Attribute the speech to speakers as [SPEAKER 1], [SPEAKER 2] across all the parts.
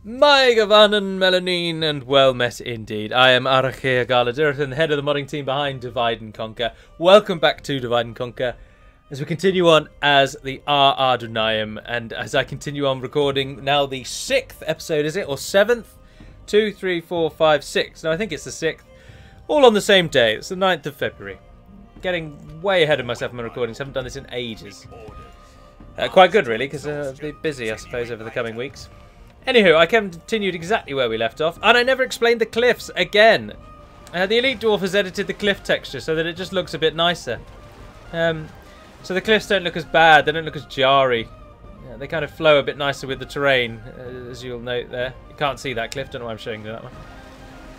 [SPEAKER 1] My Gavanan Melanin, and well met indeed. I am Arachea Galadurthan, head of the modding team behind Divide and Conquer. Welcome back to Divide and Conquer as we continue on as the Adûnâim, and as I continue on recording now the 6th episode, is it? Or 7th? 2, 3, 4, 5, 6. No, I think it's the 6th. All on the same day. It's the 9th of February. Getting way ahead of myself in my recordings. Haven't done this in ages. Quite good, really, because I'll be busy, I suppose, over the coming weeks. Anywho, I continued exactly where we left off, and I never explained the cliffs again. The Elite Dwarf has edited the cliff texture so that it just looks a bit nicer. So the cliffs don't look as bad, they don't look as jarry. Yeah, they kind of flow a bit nicer with the terrain, as you'll note there. You can't see that cliff, don't know why I'm showing you that one.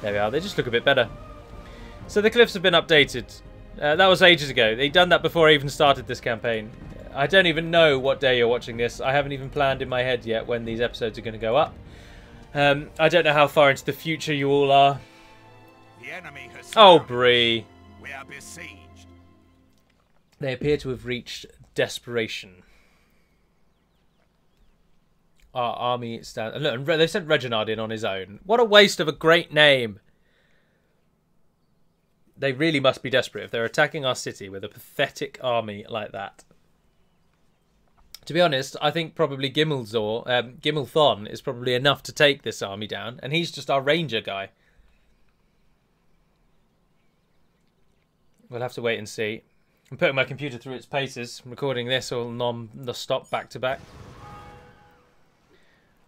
[SPEAKER 1] There we are, they just look a bit better. So the cliffs have been updated. That was ages ago. They'd done that before I even started this campaign. I don't even know what day you're watching this. I haven't even planned in my head yet when these episodes are going to go up. I don't know how far into the future you all are.
[SPEAKER 2] The enemy has
[SPEAKER 1] Bree.
[SPEAKER 2] We are besieged.
[SPEAKER 1] They appear to have reached desperation. Our army stands... Look, they sent Reginald in on his own. What a waste of a great name. They really must be desperate if they're attacking our city with a pathetic army like that. To be honest, I think probably Gimmelthon is probably enough to take this army down, and he's just our ranger guy. We'll have to wait and see. I'm putting my computer through its paces, recording this all non-stop back to back.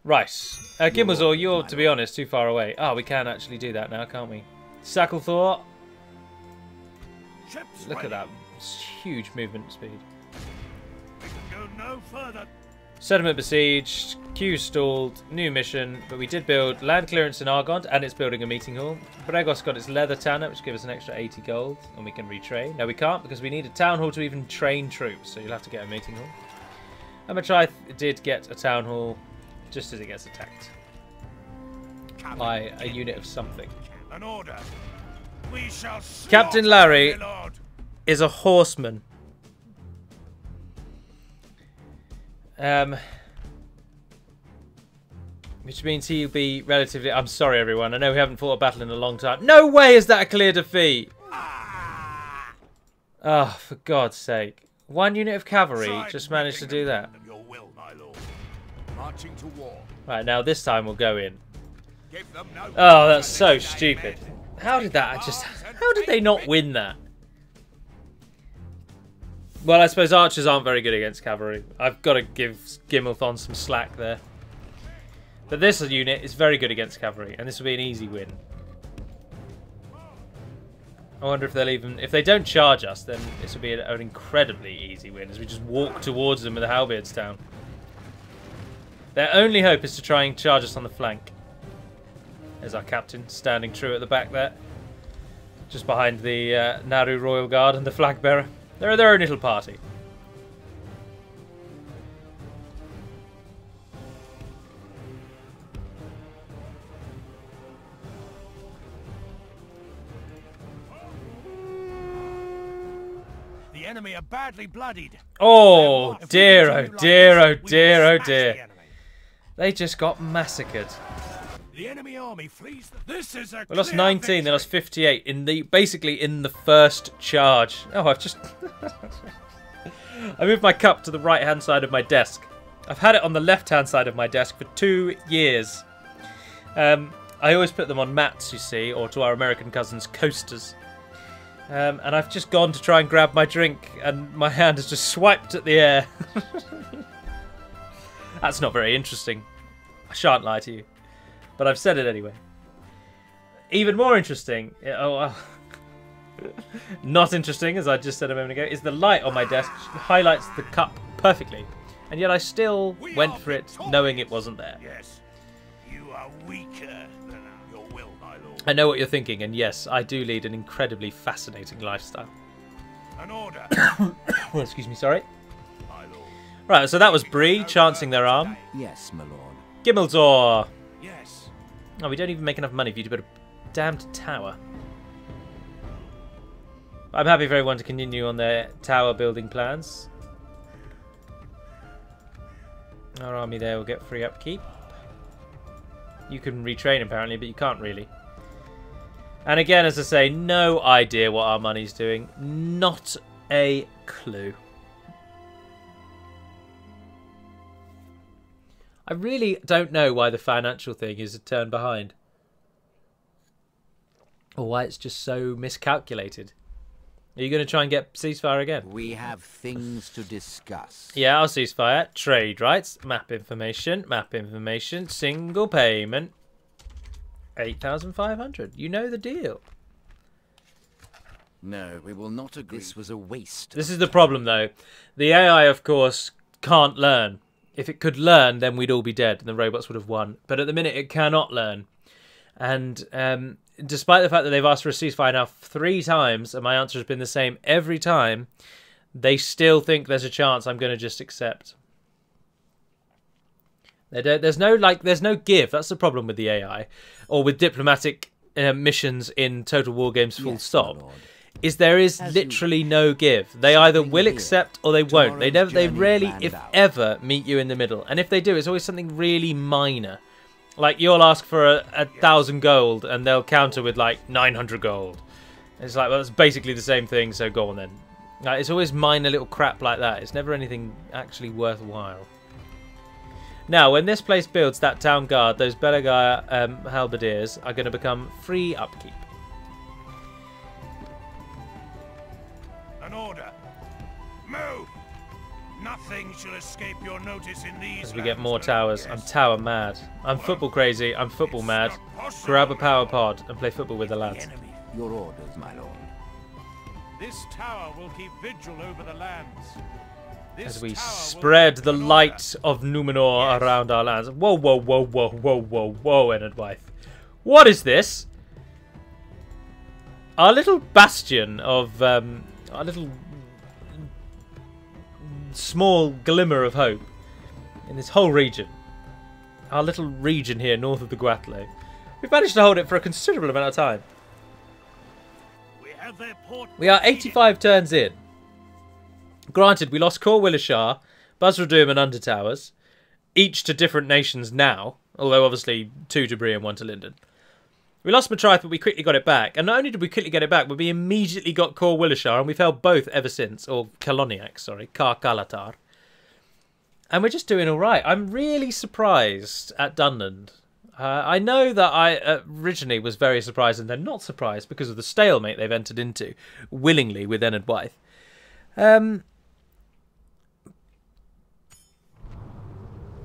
[SPEAKER 1] Right, Gimmelthor, you're, to be honest, too far away. Oh, we can actually do that now, can't we? Sacklethor. Look at that, it's huge movement speed.
[SPEAKER 2] No further.
[SPEAKER 1] Settlement besieged, queue stalled, new mission, but we did build land clearance in Argont, and it's building a meeting hall. Bregos got its leather tanner, which gives us an extra 80 gold, and we can retrain. No, we can't, because we need a town hall to even train troops, so you'll have to get a meeting hall. Amatrice did get a town hall, just as it gets attacked by a unit of something.
[SPEAKER 2] An order. We shall
[SPEAKER 1] Captain Larry is a horseman. Which means he'll be relatively... I'm sorry, everyone. I know we haven't fought a battle in a long time. No way is that a clear defeat! Oh, for God's sake. One unit of cavalry just managed to do that.
[SPEAKER 2] Your will, my lord. Marching to war.
[SPEAKER 1] Right, now this time we'll go in.
[SPEAKER 2] Give them no
[SPEAKER 1] Oh, that's so stupid. How did that just... How did they not win that? Well, I suppose archers aren't very good against cavalry. I've got to give Gimmelthon some slack there. But this unit is very good against cavalry, and this will be an easy win. I wonder if they'll even... If they don't charge us, then this will be an incredibly easy win, as we just walk towards them with the halberds down. Their only hope is to try and charge us on the flank. There's our captain, standing true at the back there. Just behind the Naru Royal Guard and the flag bearer. They're their own little party.
[SPEAKER 2] The enemy are badly bloodied.
[SPEAKER 1] Oh dear, oh dear, oh dear, oh dear. They just got massacred.
[SPEAKER 2] The enemy army flees. This is a
[SPEAKER 1] We lost 19, they lost 58 in the basically in the first charge. Oh, I've just I moved my cup to the right-hand side of my desk. I've had it on the left-hand side of my desk for 2 years. I always put them on mats, you see, or to our American cousins, coasters. And I've just gone to try and grab my drink, and my hand has just swiped at the air. That's not very interesting. I shan't lie to you. But I've said it anyway. Even more interesting, not interesting, as I just said a moment ago, is the light on my desk highlights the cup perfectly. And yet I still went for it knowing it wasn't there.
[SPEAKER 2] Yes, you are weaker than your will, my lord.
[SPEAKER 1] I know what you're thinking, and yes, I do lead an incredibly fascinating lifestyle.
[SPEAKER 2] An order.
[SPEAKER 1] Well, excuse me, sorry.
[SPEAKER 2] My lord.
[SPEAKER 1] Right, so that was Bree chancing their arm.
[SPEAKER 3] Yes, my lord.
[SPEAKER 1] Gimmelthor.
[SPEAKER 2] Yes.
[SPEAKER 1] Oh, we don't even make enough money for you to build a damned tower. I'm happy for everyone to continue on their tower building plans. Our army there will get free upkeep. You can retrain apparently, but you can't really. And again, as I say, no idea what our money's doing. Not a clue. I really don't know why the financial thing is a turn behind. Or why it's just so miscalculated. Are you going to try and get ceasefire again?
[SPEAKER 3] We have things to discuss.
[SPEAKER 1] Yeah, I'll ceasefire. Trade rights. Map information. Single payment. 8,500. You know the deal.
[SPEAKER 3] No, we will not agree. This was a waste.
[SPEAKER 1] This is the problem, though. The AI, of course, can't learn. If it could learn, then we'd all be dead and the robots would have won. But at the minute, it cannot learn. And despite the fact that they've asked for a ceasefire now 3 times, and my answer has been the same every time, they still think there's a chance I'm going to just accept. There's no give. That's the problem with the AI, or with diplomatic missions in Total War games. Full stop. Is there is literally no give. They either will accept or they won't. They rarely, if ever, meet you in the middle. And if they do, it's always something really minor. Like you'll ask for 1,000 gold, and they'll counter with like 900 gold. It's like, well, it's basically the same thing. So go on then. Like, it's always minor little crap like that. It's never anything actually worthwhile. Now, when this place builds that town guard, those Belagaya halberdiers are going to become free upkeep.
[SPEAKER 2] An order. Move! Nothing shall escape your notice in these.
[SPEAKER 1] As we get more towers. I'm tower mad. I'm football crazy. I'm football mad. Grab a power pod and play football with the lads.
[SPEAKER 3] Your orders, my lord.
[SPEAKER 2] This tower will keep vigil over the lands.
[SPEAKER 1] As we spread the light of Numenor around our lands. Whoa, whoa, whoa, whoa, whoa, whoa, whoa, Enidwaith. What is this? Our little bastion of, our little small glimmer of hope in this whole region. Our little region here north of the Guatle. We've managed to hold it for a considerable amount of time. We are 85 turns in. Granted, we lost Cor Willishar, Basradum and Undertowers, each to different nations now, although obviously 2 to Bree and 1 to Linden. We lost Matrife, but we quickly got it back. And not only did we quickly get it back, but we immediately got Cor Willishar, and we've held both ever since. Or Kaloniak, sorry. Kar Kalatar. And we're just doing all right. I'm really surprised at Dunland. I know that I originally was very surprised and then not surprised because of the stalemate they've entered into willingly with Enidwaith.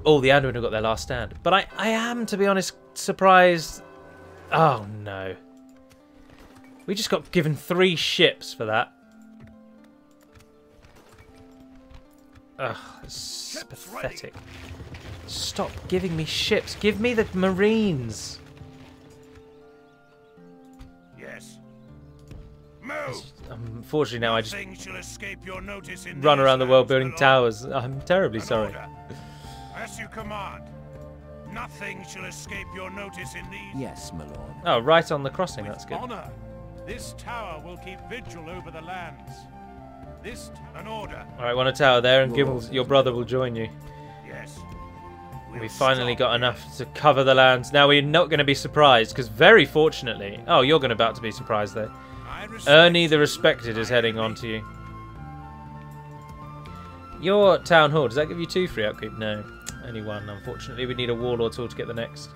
[SPEAKER 1] Oh, the Adûnâim have got their last stand. But I am, to be honest, surprised. Oh, no. We just got given 3 ships for that. Ugh, it's pathetic. Ready. Stop giving me ships. Give me the Marines.
[SPEAKER 2] Yes. Move.
[SPEAKER 1] Unfortunately, now I just run around the world building towers. I'm terribly sorry.
[SPEAKER 2] As you command. Nothing shall escape your notice in these.
[SPEAKER 3] Yes, my lord.
[SPEAKER 1] Oh, right on the crossing. That's good.
[SPEAKER 2] Honor. This tower will keep vigil over the lands. This an order.
[SPEAKER 1] All right, one a tower there, and your brother will join you.
[SPEAKER 2] Yes.
[SPEAKER 1] We finally got enough to cover the lands. Now we're not going to be surprised, because very fortunately... Oh, you're about to be surprised, though. Ernie the Respected is heading on to you. Your town hall, does that give you 2 free upkeep? No, only 1, unfortunately. We need a warlord tool to get the next.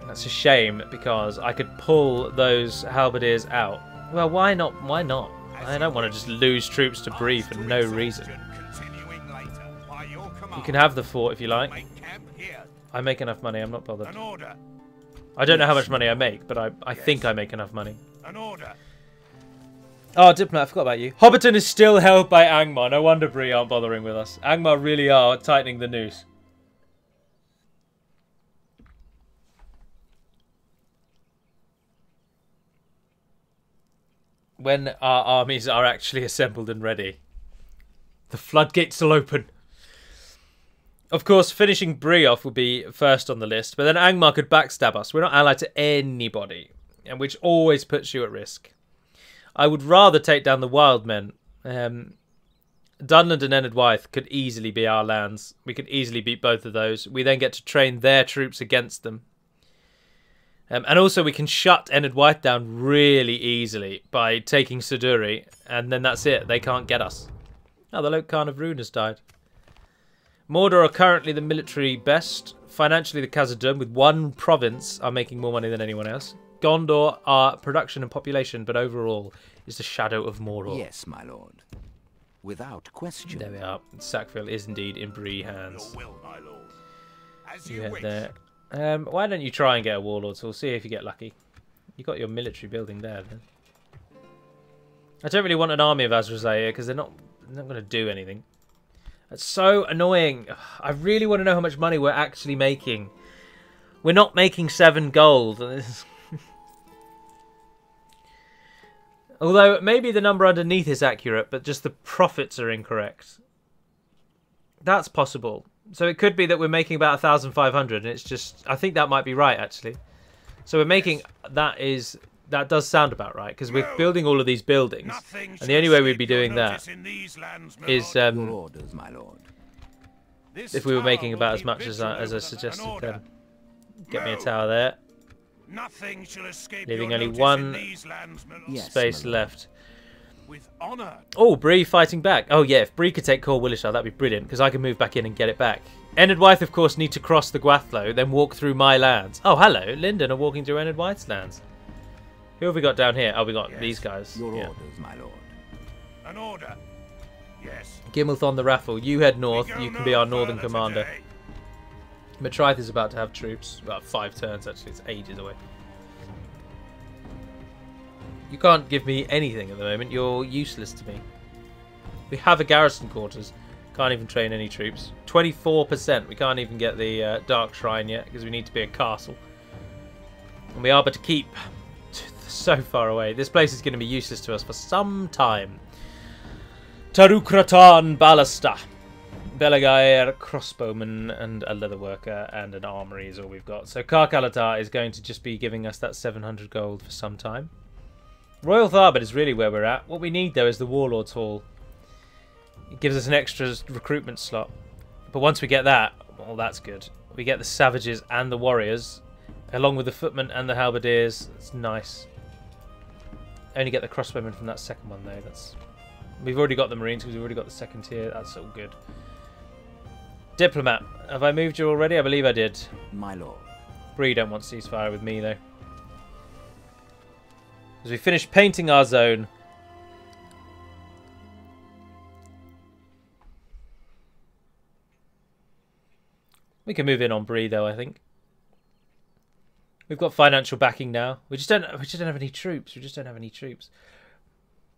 [SPEAKER 1] That's a shame, because I could pull those halberdiers out. Well, why not? Why not? I don't want to just lose troops to Bree for no reason. You can have the fort if you like. I make enough money, I'm not bothered. I don't know how much money I make, but I think I make enough money. Oh, Diplomat, I forgot about you. Hobbiton is still held by Angmar. No wonder Bree aren't bothering with us. Angmar really are tightening the noose. When our armies are actually assembled and ready, the floodgates will open. Of course, finishing Bree off would be first on the list, but then Angmar could backstab us. We're not allied to anybody, and which always puts you at risk. I would rather take down the wild men, Dunland and Enid could easily be our lands. We could easily beat both of those. We then get to train their troops against them. And also we can shut Enid down really easily by taking Siduri, and then that's it. They can't get us. Oh, the Lok Khan of Rune has died. Mordor are currently the military best. Financially, the Khazad-dûm, with one province, are making more money than anyone else. Gondor are production and population, but overall is the shadow of Mordor.
[SPEAKER 3] Yes, my lord. Without question.
[SPEAKER 1] There we are. Sackville is indeed in Bree hands.
[SPEAKER 2] Your will, my lord. As
[SPEAKER 1] You
[SPEAKER 2] you
[SPEAKER 1] head
[SPEAKER 2] wish.
[SPEAKER 1] there. Why don't you try and get a warlord? So we'll see if you get lucky. You got your military building there, then. I don't really want an army of Azraza here because they're not going to do anything. That's so annoying. I really want to know how much money we're actually making. We're not making 7 gold. Although maybe the number underneath is accurate, but just the profits are incorrect. That's possible. So it could be that we're making about 1,500, and it's just... I think that might be right, actually. So we're making... That does sound about right, because we're building all of these buildings. And the only way we'd be doing that is...
[SPEAKER 3] Your orders, my lord.
[SPEAKER 1] if we were making about as much as I suggested, then get me a tower there.
[SPEAKER 2] Nothing shall escape
[SPEAKER 1] Leaving
[SPEAKER 2] your
[SPEAKER 1] only
[SPEAKER 2] notice
[SPEAKER 1] one
[SPEAKER 2] in these lands, my lord.
[SPEAKER 3] Yes,
[SPEAKER 1] space
[SPEAKER 3] my lord.
[SPEAKER 1] left.
[SPEAKER 2] With honor.
[SPEAKER 1] Oh, Bree fighting back. Oh yeah, if Bree could take Cor Willishar, that'd be brilliant, because I can move back in and get it back. Enid Wythe, of course, need to cross the Gwathlo, then walk through my lands. Oh, hello. Linden are walking through Enid Wythe's lands. Who have we got down here? Oh, we got these guys.
[SPEAKER 3] Your
[SPEAKER 1] Yeah.
[SPEAKER 3] orders, my lord.
[SPEAKER 2] An order. Yes.
[SPEAKER 1] Gimmelthon the Raffle, you head north.
[SPEAKER 2] We go
[SPEAKER 1] You can
[SPEAKER 2] no
[SPEAKER 1] be our northern
[SPEAKER 2] further
[SPEAKER 1] commander.
[SPEAKER 2] today.
[SPEAKER 1] Matrice is about to have troops. About 5 turns, actually. It's ages away. You can't give me anything at the moment. You're useless to me. We have a garrison quarters. Can't even train any troops. 24%. We can't even get the Dark Shrine yet because we need to be a castle. And we are but to keep. So far away. This place is going to be useless to us for some time. Tarukratan Ballista. Belagaer, crossbowman, and a leatherworker, and an armory is all we've got. So Karkalatar is going to just be giving us that 700 gold for some time. Royal Tharbad is really where we're at. What we need, though, is the Warlord's Hall. It gives us an extra recruitment slot. But once we get that, well, that's good. We get the Savages and the Warriors, along with the Footmen and the Halberdiers. That's nice. Only get the Crossbowmen from that second one, though. We've already got the Marines because we've already got the second tier. That's all good. Diplomat. Have I moved you already? I believe I did.
[SPEAKER 3] My lord.
[SPEAKER 1] Bree don't want ceasefire with me, though. As we finish painting our zone. We can move in on Bree, though, I think. We've got financial backing now. We just don't have any troops. We just don't have any troops.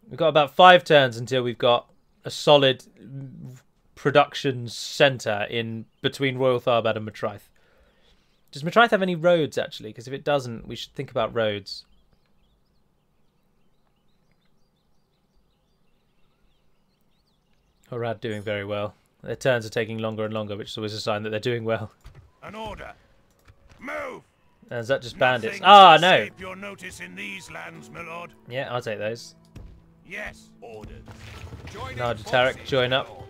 [SPEAKER 1] We've got about 5 turns until we've got a solid production centre in between Royal Tharbad and Matrice. Does Matrice have any roads, actually? Because if it doesn't, we should think about roads. Horad doing very well. Their turns are taking longer and longer, which is always a sign that they're doing well.
[SPEAKER 2] An order. Move.
[SPEAKER 1] And is that just bandits?
[SPEAKER 2] Nothing
[SPEAKER 1] Ah,
[SPEAKER 2] shall
[SPEAKER 1] no.
[SPEAKER 2] escape your notice in these lands, my lord.
[SPEAKER 1] Yeah, I'll take those.
[SPEAKER 2] Yes. Ordered. Join
[SPEAKER 1] Nard Tarek, join up.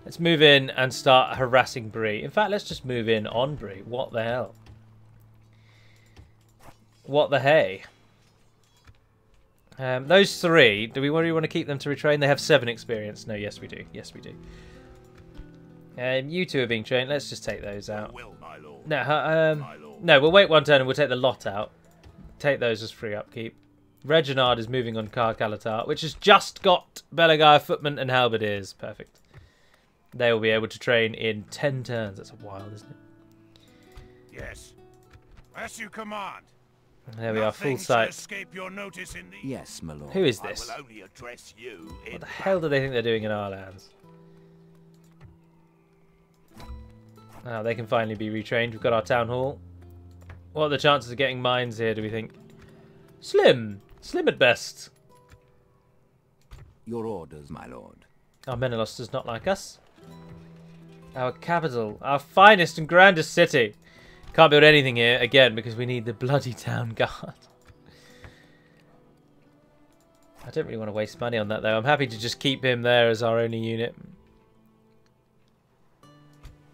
[SPEAKER 1] Let's move in and start harassing Bree. In fact, let's just move in on Bree. What the hell? What the hey? Those 3, do we really want to keep them to retrain? They have 7 experience. No, yes we do. Yes we do. You 2 are being trained. Let's just take those out.
[SPEAKER 2] Will, my lord.
[SPEAKER 1] No,
[SPEAKER 2] My lord.
[SPEAKER 1] no, we'll wait 1 turn and we'll take the lot out. Take those as free upkeep. Reginald is moving on Karkalatar, which has just got Belagair, Footmen, and Halberdiers. Perfect. They will be able to train in 10 turns. That's wild, isn't it?
[SPEAKER 2] Yes. As you command.
[SPEAKER 1] There we are, full
[SPEAKER 2] Nothing shall
[SPEAKER 1] sight.
[SPEAKER 2] escape your notice in these.
[SPEAKER 3] Yes, my lord.
[SPEAKER 1] Who is
[SPEAKER 2] I
[SPEAKER 1] this?
[SPEAKER 2] will only address you in
[SPEAKER 1] What the hell do they think they're doing in our lands? Oh, they can finally be retrained. We've got our town hall. What are the chances of getting mines here, do we think? Slim. Slim at best.
[SPEAKER 3] Your orders, my lord.
[SPEAKER 1] Our Menelaus does not like us. Our capital. Our finest and grandest city. Can't build anything here, again, because we need the bloody town guard. I don't really want to waste money on that, though. I'm happy to just keep him there as our only unit.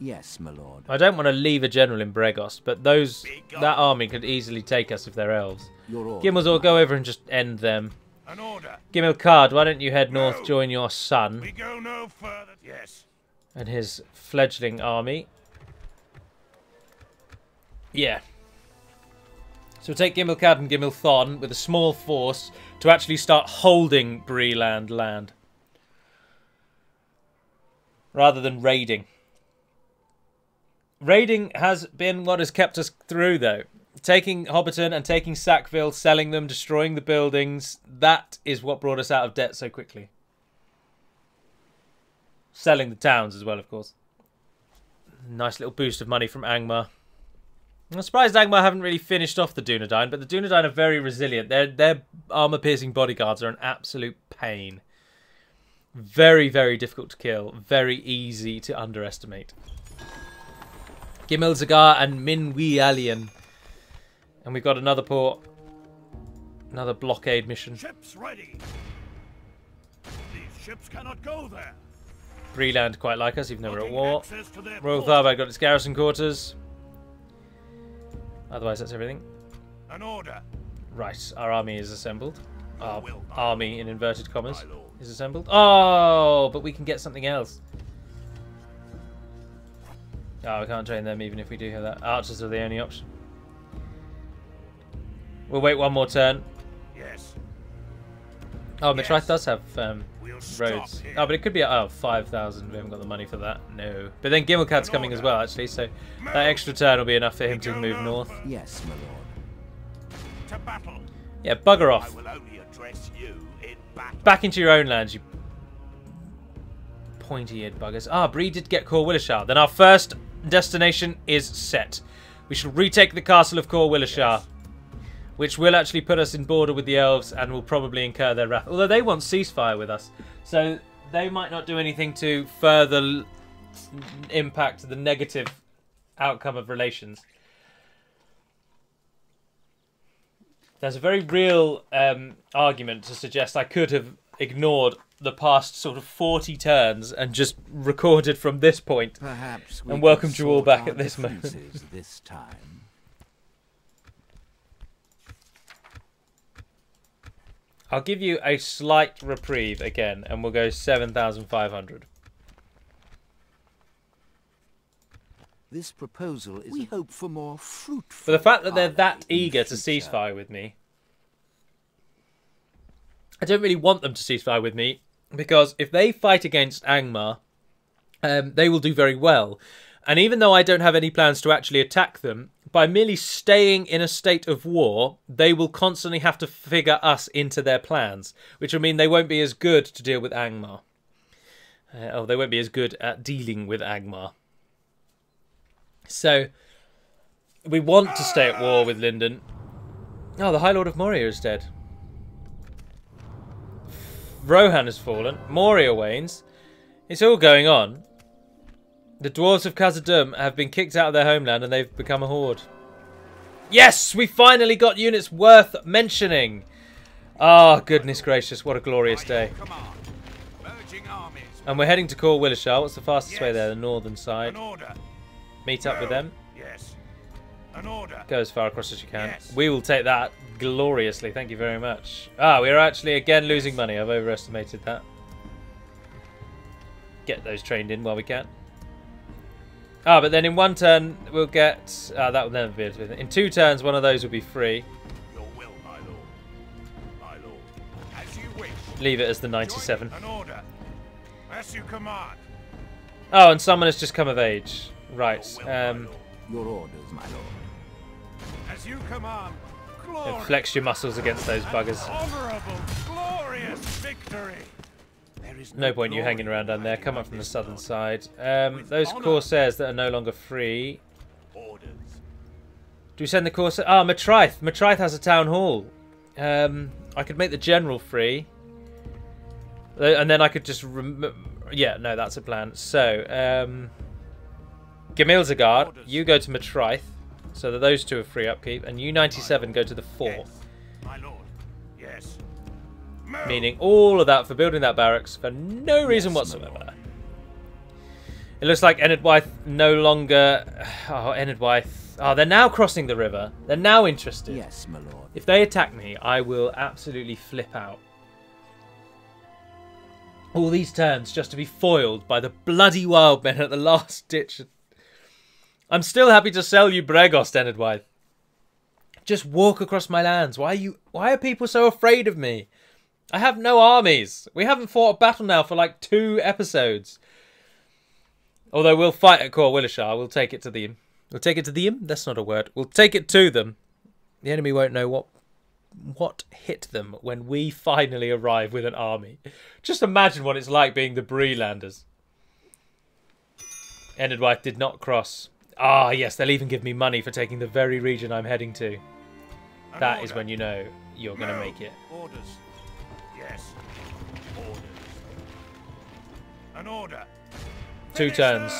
[SPEAKER 3] Yes, my lord.
[SPEAKER 1] I don't want to leave a general in Bregos, but that army could easily take us if they're elves.
[SPEAKER 3] Your order.
[SPEAKER 1] Gimmel's go over and just end them.
[SPEAKER 2] An order.
[SPEAKER 1] Gimmel Card, why don't you head north, join your son
[SPEAKER 2] We go no further. Yes.
[SPEAKER 1] and his fledgling army. Yeah. So we'll take Gimmel Cad and Gimmel Thon with a small force to actually start holding Breland land. Rather than raiding. Raiding has been what has kept us through, though. Taking Hobbiton and taking Sackville, selling them, destroying the buildings, that is what brought us out of debt so quickly. Selling the towns as well, of course. Nice little boost of money from Angmar. I'm surprised Angmar haven't really finished off the Adûnâim, but the Adûnâim are very resilient. Their armor-piercing bodyguards are an absolute pain. Very, very difficult to kill. Very easy to underestimate. Gimel Zagar and Minwi Alien. And we've got another port. Another blockade mission.
[SPEAKER 2] Ships ready. These ships cannot go there.
[SPEAKER 1] Breland quite like us, even though we're at war.
[SPEAKER 2] Access to their
[SPEAKER 1] Royal
[SPEAKER 2] port.
[SPEAKER 1] Tharbad got its garrison quarters. Otherwise, that's everything.
[SPEAKER 2] An order.
[SPEAKER 1] Right, our army is assembled. Our
[SPEAKER 2] will, my
[SPEAKER 1] army, in inverted commas,
[SPEAKER 2] my lord.
[SPEAKER 1] is assembled. Oh, but we can get something else. Oh, we can't train them even if we do have that. Archers are the only option. We'll wait one more turn.
[SPEAKER 2] Yes.
[SPEAKER 1] Oh, Mitraith
[SPEAKER 2] Yes.
[SPEAKER 1] does have
[SPEAKER 2] We'll stop
[SPEAKER 1] roads.
[SPEAKER 2] here.
[SPEAKER 1] Oh, but it could be 5,000. We haven't got the money for that. No. But then Gimmelcad's coming as well, actually, so that extra turn will be enough for him to move north.
[SPEAKER 3] Yes, my lord.
[SPEAKER 2] To battle.
[SPEAKER 1] Yeah, bugger
[SPEAKER 2] I
[SPEAKER 1] off.
[SPEAKER 2] will only address you in battle.
[SPEAKER 1] Back into your own lands, you pointy-eared buggers. Ah, Bree did get Cor Willishar. Then our first destination is set. We shall retake the castle of Cor Willishar, which will actually put us in border with the elves and will probably incur their wrath. Although they want ceasefire with us, so they might not do anything to further impact the negative outcome of relations. There's a very real argument to suggest I could have ignored the past sort of 40 turns and just recorded from this point.
[SPEAKER 3] Perhaps we
[SPEAKER 1] And
[SPEAKER 3] could
[SPEAKER 1] welcomed you all
[SPEAKER 3] sort
[SPEAKER 1] back
[SPEAKER 3] our
[SPEAKER 1] at this moment.
[SPEAKER 3] differences this time.
[SPEAKER 1] I'll give you a slight reprieve again, and we'll go 7,500.
[SPEAKER 3] This proposal is we hope for more fruitful.
[SPEAKER 1] For the fact that they're that
[SPEAKER 3] harmony in
[SPEAKER 1] eager to
[SPEAKER 3] future.
[SPEAKER 1] ceasefire with me, I don't really want them to ceasefire with me, because if they fight against Angmar, they will do very well. And even though I don't have any plans to actually attack them, by merely staying in a state of war, they will constantly have to figure us into their plans, which will mean they won't be as good to deal with Angmar. Or they won't be as good at dealing with Angmar. So, we want to stay at war with Linden. Oh, the High Lord of Moria is dead. Rohan has fallen. Moria wanes. It's all going on. The dwarves of Khazad-dûm have been kicked out of their homeland and they've become a horde. Yes! We finally got units worth mentioning! Ah, goodness gracious, what a glorious day.
[SPEAKER 2] Command. Merging armies.
[SPEAKER 1] And we're heading to Cor Willishar. What's the fastest way
[SPEAKER 2] Yes.
[SPEAKER 1] there? The northern side.
[SPEAKER 2] An order.
[SPEAKER 1] Meet up with them.
[SPEAKER 2] Yes. An order.
[SPEAKER 1] Go as far across as you can.
[SPEAKER 2] Yes.
[SPEAKER 1] We will take that gloriously. Thank you very much. Ah, we are actually again losing money. I've overestimated that. Get those trained in while we can. Ah, but then in one turn we'll get... that will never be able to... In 2 turns, one of those will be free.
[SPEAKER 2] Your will, my lord. My lord. As you wish.
[SPEAKER 1] Leave it as the 97.
[SPEAKER 2] Join an order. As you command.
[SPEAKER 1] Oh, and someone has just come of age. Right.
[SPEAKER 2] Your will, my lord.
[SPEAKER 3] Your orders, my lord.
[SPEAKER 2] As you command. Glory.
[SPEAKER 1] Flex your muscles against those buggers.
[SPEAKER 2] Honorable, glorious victory. There is
[SPEAKER 1] No point you hanging around down there. Come up from the southern side. Those Corsairs that are no longer free.
[SPEAKER 2] Orders.
[SPEAKER 1] Do we send the Corsair? Ah, Matraith. Matraith has a town hall. I could make the general free. And then I could just... yeah, no, that's a plan. So, Gamilzagard, you go to Matraith. So that those 2 are free upkeep. And you 97 go to the 4.
[SPEAKER 2] Yes, my lord. Yes. Move.
[SPEAKER 1] Meaning all of that for building that barracks for no reason
[SPEAKER 3] Yes, my
[SPEAKER 1] whatsoever. It looks like Enedwaith no longer... Oh, Enedwaith... Oh, they're now crossing the river. They're now interested.
[SPEAKER 3] Yes, my lord.
[SPEAKER 1] If they attack me, I will absolutely flip out. All these turns just to be foiled by the bloody wild men at the last ditch. I'm still happy to sell you Bregost, Enedwaith. Just walk across my lands. Why are people so afraid of me? I have no armies. We haven't fought a battle now for like 2 episodes. Although we'll fight at Cor Willishar. We'll take it to them. We'll take it to them? That's not a word. We'll take it to them. The enemy won't know what hit them when we finally arrive with an army. Just imagine what it's like being the Breelanders. Enedwaith did not cross. Ah, yes, they'll even give me money for taking the very region I'm heading to. That is when you know you're going to make it.
[SPEAKER 2] Orders. Yes. Orders. An order.
[SPEAKER 1] 2 turns.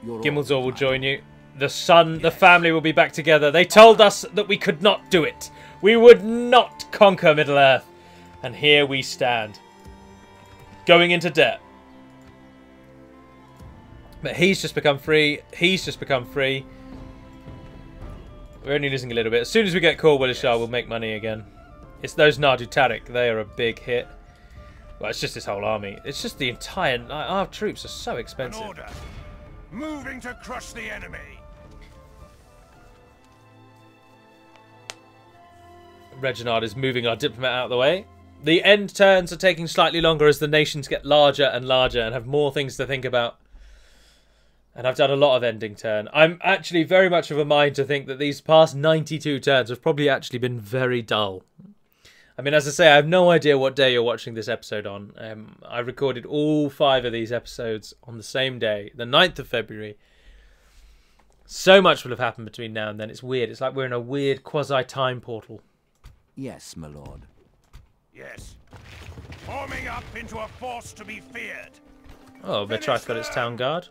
[SPEAKER 3] Your
[SPEAKER 1] Gimmelzor will join you. The son, the family will be back together. They told us that we could not do it. We would not conquer Middle-earth. And here we stand. Going into debt. But he's just become free. He's just become free. We're only losing a little bit. As soon as we get Cor Willishar, we'll make money again. It's those Nardu Tariq. They are a big hit. Well, it's just this whole army. It's just the entire... Our troops are so expensive.
[SPEAKER 2] An order. Moving to crush the enemy.
[SPEAKER 1] Reginald is moving our diplomat out of the way. The end turns are taking slightly longer as the nations get larger and larger and have more things to think about. And I've done a lot of ending turn. I'm actually very much of a mind to think that these past 92 turns have probably actually been very dull. I mean, as I say, I have no idea what day you're watching this episode on. I recorded all 5 of these episodes on the same day, the 9th of February. So much will have happened between now and then. It's weird. It's like we're in a weird quasi-time portal.
[SPEAKER 3] Yes, my lord.
[SPEAKER 2] Yes. Forming up into a force to be feared.
[SPEAKER 1] Oh, Betrath got its town guard.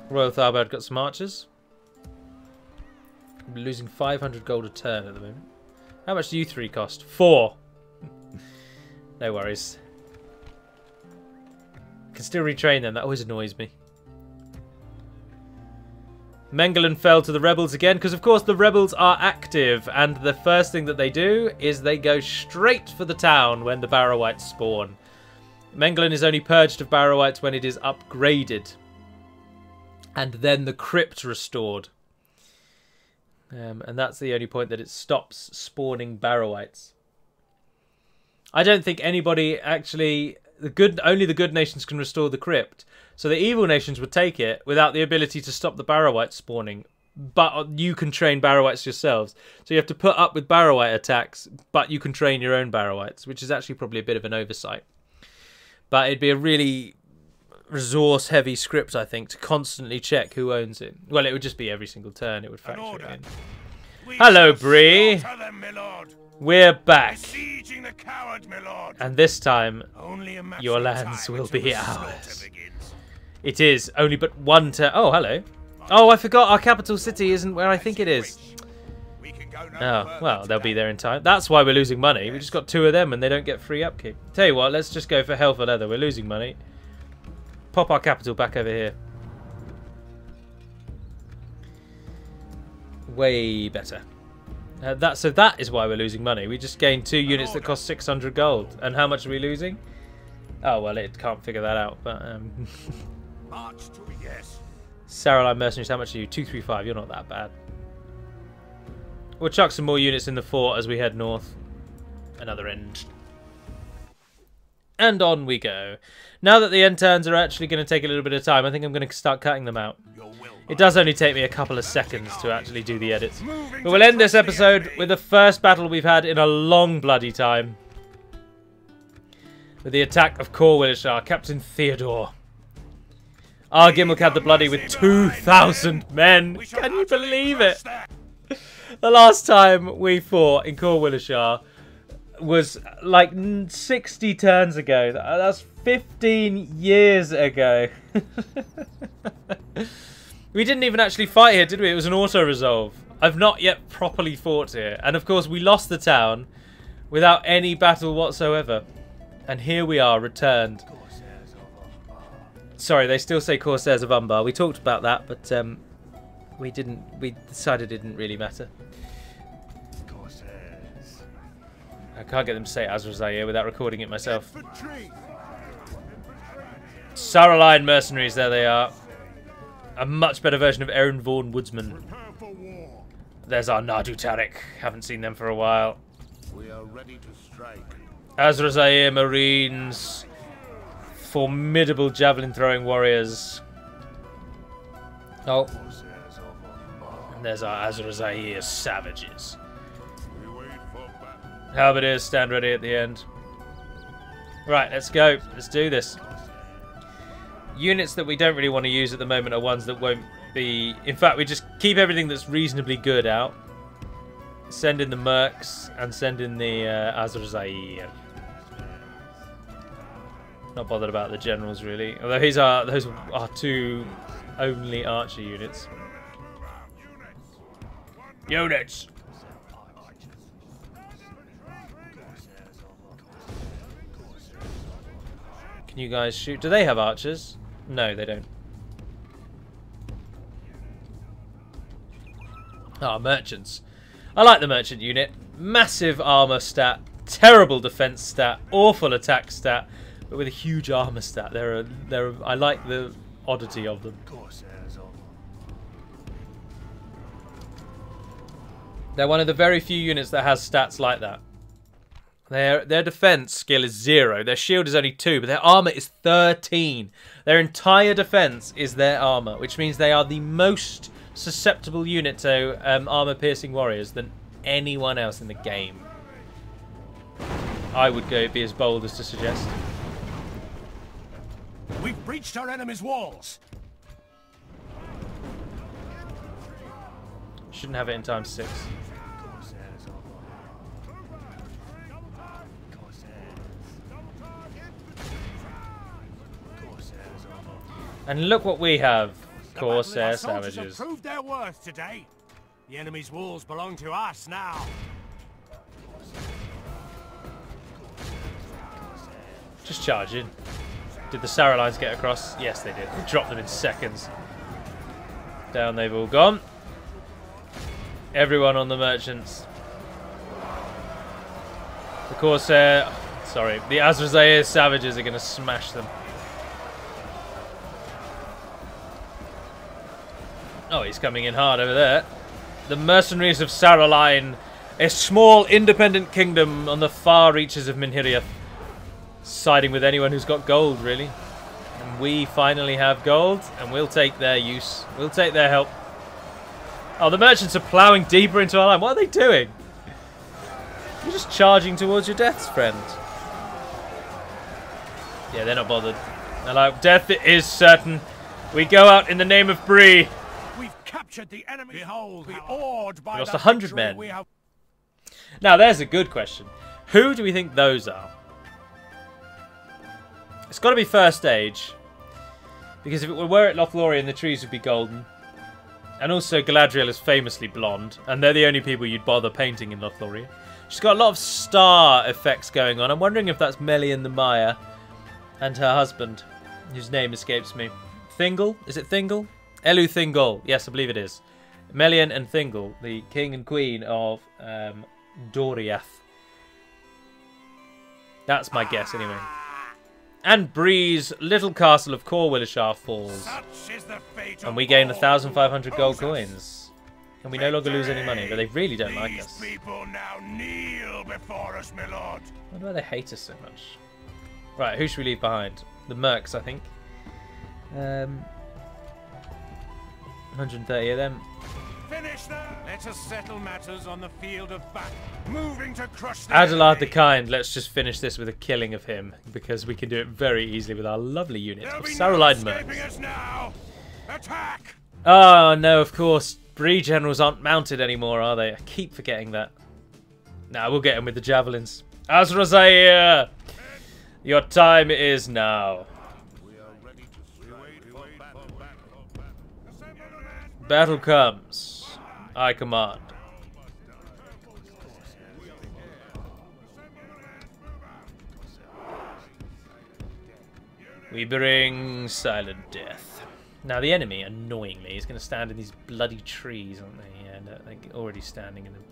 [SPEAKER 1] Royal Tharbad got some archers. We're losing 500 gold a turn at the moment. How much do you 3 cost? 4. No worries. Can still retrain them. That always annoys me. Mengelen fell to the rebels again because, of course, the rebels are active. And the first thing that they do is they go straight for the town when the Barrowites spawn. Mengelen is only purged of Barrowites when it is upgraded. And then the crypt restored. And that's the only point that it stops spawning Barrowites. I don't think anybody actually... Only the good nations can restore the crypt. So the evil nations would take it without the ability to stop the Barrowites spawning. But you can train Barrowites yourselves. So you have to put up with Barrowite attacks, but you can train your own Barrowites, which is actually probably a bit of an oversight. But it'd be a really resource-heavy script, I think, to constantly check who owns it. Well, it would just be every single turn. It would factor it in. Hello, Bree. We're back.
[SPEAKER 2] The coward,
[SPEAKER 1] and this time, your lands will be ours. It is only but 1 turn. Oh, hello. Oh, I forgot our capital city isn't where I think it is. Oh, well, they'll be there in time. That's why we're losing money. We just got 2 of them and they don't get free upkeep. Tell you what, let's just go for hell for leather. We're losing money. Pop our capital back over here. Way better. So that is why we're losing money. We just gained 2 units that cost 600 gold. And how much are we losing? Oh, well, it can't figure that out. But
[SPEAKER 2] March to yes.
[SPEAKER 1] Saraline mercenaries, how much are you? 235. You're not that bad. We'll chuck some more units in the fort as we head north. Another end. And on we go. Now that the end turns are actually going to take a little bit of time, I think I'm going to start cutting them out. It does only take me a couple of seconds to actually do the edits. But we'll end this episode with the first battle we've had in a long bloody time. With the attack of Cor Willishar, Captain Theodore. Gimmelcad the Bloody with 2,000 men. Can you believe it? The last time we fought in Cor Willishar was like 60 turns ago. That's 15 years ago. We didn't even actually fight here, did we? It was an auto-resolve. I've not yet properly fought here. And of course, we lost the town without any battle whatsoever. And here we are, returned. Sorry, they still say Corsairs of Umbar. We talked about that, but we decided it didn't really matter.
[SPEAKER 2] Corsairs.
[SPEAKER 1] I can't get them to say Azrazair without recording it myself. Saraline mercenaries, there they are. A much better version of Erin Vaughan Woodsman. There's our Nadu Tariq. Haven't seen them for a while.
[SPEAKER 3] We are ready to strike.
[SPEAKER 1] Azrazair Marines. Formidable javelin throwing warriors. Oh. And there's our Azrazair savages. Halberdiers stand ready at the end. Right, let's go. Let's do this. Units that we don't really want to use at the moment are ones that won't be... In fact, we just keep everything that's reasonably good out. Send in the Mercs and send in the Azrazair. Not bothered about the generals, really. Although those are two only archer units. Units! Can you guys shoot? Do they have archers? No, they don't. Ah, merchants. I like the merchant unit. Massive armor stat, terrible defense stat, awful attack stat, but with a huge armor stat. I like the oddity of them. They're one of the very few units that has stats like that. Their defense skill is 0. Their shield is only 2, but their armor is 13. Their entire defense is their armor, which means they are the most susceptible unit to armor-piercing warriors than anyone else in the game. I would be as bold as to suggest.
[SPEAKER 2] We've breached our enemy's walls.
[SPEAKER 1] Shouldn't have it in ×6. And look what we have, Corsair savages.
[SPEAKER 2] Have proved their worth today. The enemy's walls belong to us now.
[SPEAKER 1] Just charge in. Did the Saralines get across? Yes, they did. We dropped them in seconds. Down they've all gone. Everyone on the merchants. The Corsair... Sorry, the Azrazair savages are going to smash them. Oh, he's coming in hard over there. The mercenaries of Saraline, a small independent kingdom on the far reaches of Minhiriath, siding with anyone who's got gold, really. And we finally have gold, and we'll take their use. We'll take their help. Oh, the merchants are ploughing deeper into our line. What are they doing? You're just charging towards your deaths, friend. Yeah, they're not bothered. They're like, death is certain. We go out in the name of Bree.
[SPEAKER 2] Captured the enemy. Behold, we awed by
[SPEAKER 1] we lost 100 men.
[SPEAKER 2] We have...
[SPEAKER 1] Now, there's a good question. Who do we think those are? It's got to be first age. Because if it were at Lothlorien, the trees would be golden. And also, Galadriel is famously blonde. And they're the only people you'd bother painting in Lothlorien. She's got a lot of star effects going on. I'm wondering if that's Melian the Maya and her husband, whose name escapes me. Thingol? Is it Thingol? Elu Thingol. Yes, I believe it is. Melian and Thingol, the king and queen of Doriath. That's my guess, anyway. And Bree's little castle of Corwillishar falls. And we gain 1,500 gold coins. And we no longer lose any money, but they really don't like us.
[SPEAKER 2] People now kneel before us, my lord.
[SPEAKER 1] I wonder why they hate us so much. Right, who should we leave behind? The Mercs, I think. 130 of them.
[SPEAKER 2] Finish them. Let us settle matters on the field of battle. Moving to crush the
[SPEAKER 1] Adalard the Kind. Let's just finish this with a killing of him, because we can do it very easily with our lovely units of Saraline Mercs.
[SPEAKER 2] Now. Attack!
[SPEAKER 1] Oh no, of course. Bree generals aren't mounted anymore, are they? I keep forgetting that. Nah, we'll get him with the javelins. Azrazair! Your time is now. Battle comes. I command. We bring silent death. Now the enemy, annoyingly, is going to stand in these bloody trees, aren't they? Yeah, no, they're already standing in them.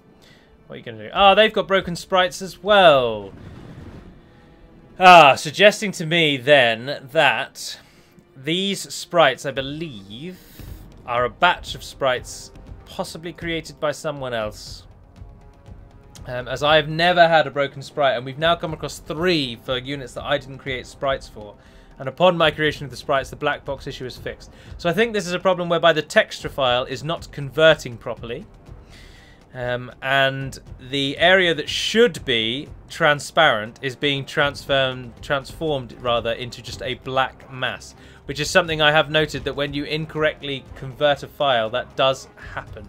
[SPEAKER 1] What are you going to do? Oh, they've got broken sprites as well. Ah, suggesting to me then that these sprites, I believe, are a batch of sprites possibly created by someone else. As I have never had a broken sprite, and we've now come across 3 for units that I didn't create sprites for. And upon my creation of the sprites, the black box issue is fixed. So I think this is a problem whereby the texture file is not converting properly. And the area that should be transparent is being transformed rather into just a black mass, which is something I have noted that when you incorrectly convert a file, that does happen.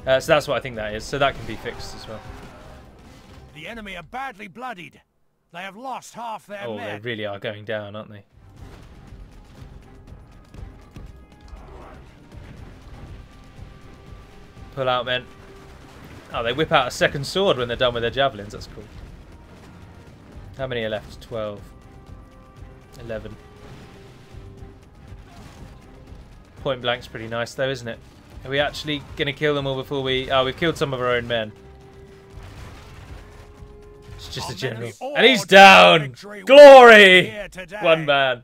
[SPEAKER 1] So that's what I think that is. So that can be fixed as well.
[SPEAKER 2] The enemy are badly bloodied. They have lost half their men.
[SPEAKER 1] Oh, they really are going down, aren't they? Pull out, men. Oh, they whip out a second sword when they're done with their javelins. That's cool. How many are left? 12. 11. Point blank's pretty nice, though, isn't it? Are we actually going to kill them all before we... Oh, we've killed some of our own men. It's just a general. And he's down! Glory! One man.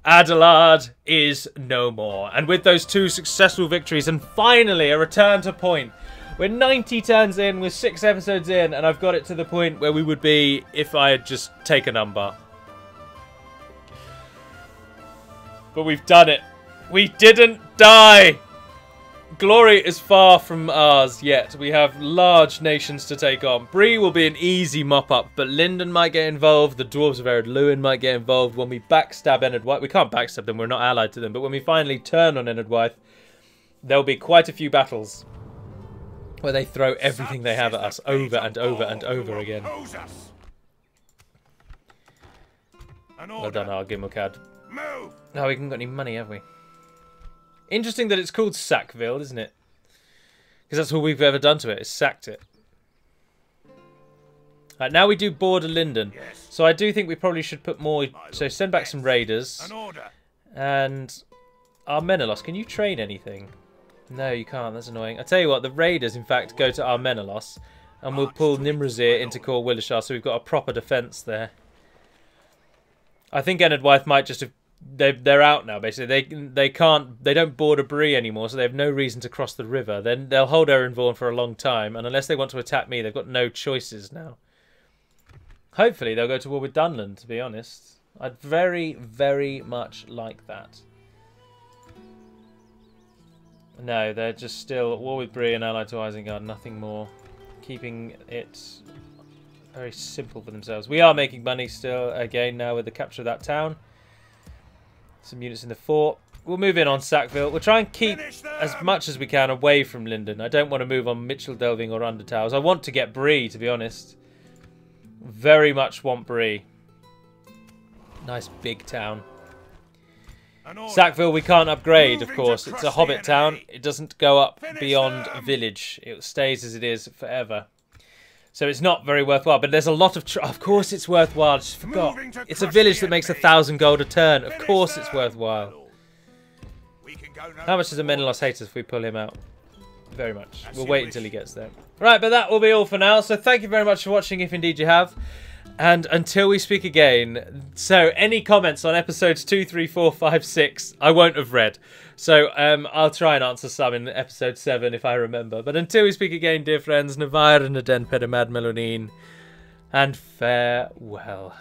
[SPEAKER 1] Adelaide is no more. And with those 2 successful victories and finally a return to point. We're 90 turns in, we're 6 episodes in, and I've got it to the point where we would be if I had just taken a number. But we've done it. We didn't die! Glory is far from ours yet. We have large nations to take on. Bree will be an easy mop-up, but Lyndon might get involved. The dwarves of Adûnâim might get involved. When we backstab Enedwyth, we can't backstab them, we're not allied to them, but when we finally turn on Enedwyth, there'll be quite a few battles where they throw everything they have at us over and over and over again. Well done, Argimokad. No, we haven't got any money, have we? Interesting that it's called Sackville, isn't it? Because that's all we've ever done to it, is sacked it. Right, now we do border Linden. Yes. So I do think we probably should put more... So send back some raiders. And... Armenelos, can you train anything? No, you can't. That's annoying. I tell you what, the raiders, in fact, go to Armenelos. And we'll pull Nimrazir into Cor Willishar, so we've got a proper defence there. I think Enedwyth might just have... They're out now, basically. They don't border Bree anymore, so they have no reason to cross the river. Then they'll hold Erenvorn for a long time, and unless they want to attack me, they've got no choices now. Hopefully they'll go to war with Dunland, to be honest. I'd very, very much like that. No, they're just still at war with Bree and allied to Isengard, nothing more. Keeping it very simple for themselves. We are making money still, again, now with the capture of that town. Some units in the fort. We'll move in on Sackville. We'll try and keep as much as we can away from Linden. I don't want to move on Mitchell Delving or Undertowers. I want to get Bree, to be honest. Very much want Bree. Nice big town. Sackville we can't upgrade, of course. It's a hobbit town. It doesn't go up beyond village. It stays as it is forever. So it's not very worthwhile, but there's a lot of... Of course it's worthwhile, I just forgot. It's a village that makes 1,000 gold a turn. Of course it's worthwhile. How much does Amenelos hate us if we pull him out? Very much. We'll wait until he gets there. Right, but that will be all for now. So thank you very much for watching, if indeed you have. And until we speak again, so any comments on episodes 2, 3, 4, 5, 6, I won't have read. So I'll try and answer some in episode 7 if I remember. But until we speak again, dear friends, Navair and Aden Pedamad Melonin, and farewell.